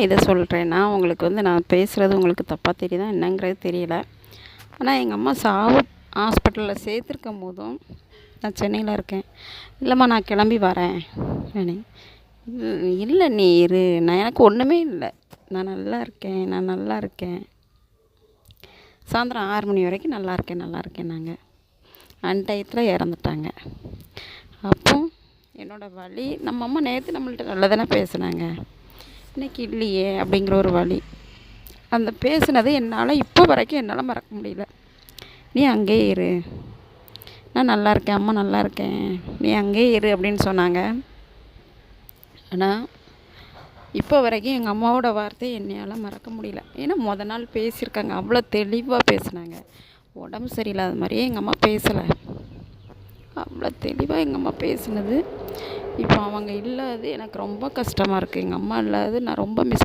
நான் இதை சொல்கிறேன்னா, உங்களுக்கு நான் பேசுகிறது உங்களுக்கு தப்பாக தெரியுதா என்னங்கிறது தெரியல. ஆனால் எங்கள் அம்மா ஹாஸ்பிட்டலில் சேர்த்துருக்கும் போதும் நான் சென்னையில் இருக்கேன். இல்லைம்மா நான் கிளம்பி வரேன் நானே. இல்லை நீ இரு, எனக்கு ஒன்றுமே இல்லை, நான் நல்லா இருக்கேன், நான் நல்லா இருக்கேன். சாயந்தரம் 6 மணி வரைக்கும் நல்லா இருக்கேன் நாங்கள் அன்டயத்தில் இறந்துட்டாங்க. அப்போ என்னோடய வலி, நம்ம அம்மா நேற்று நம்மள்ட்ட நல்லா தானே பேசுனாங்க, இன்றைக்கி இல்லையே அப்படிங்கிற ஒரு வலி. அந்த பேசுனது என்னால் இப்போ வரைக்கும் என்னால் மறக்க முடியல. நீ அங்கேயே இரு, நான் நல்லா இருக்கேன், அம்மா நல்லா இருக்கேன், நீ அங்கேயே இரு அப்படின்னு சொன்னாங்க. ஆனால் இப்போ வரைக்கும் எங்கள் அம்மாவோட வார்த்தையை என்னையால் மறக்க முடியல. ஏன்னா நாள் பேசியிருக்காங்க, அவ்வளோ தெளிவாக பேசுனாங்க. உடம்பு சரியில்லாத மாதிரியே எங்கள் அம்மா பேசலை, அவ்வளோ தெளிவாக எங்கள் அம்மா பேசுனது. இப்போ அவங்க இல்லாதது எனக்கு ரொம்ப கஷ்டமாக இருக்குது. எங்கள் அம்மா இல்லாதது நான் ரொம்ப மிஸ்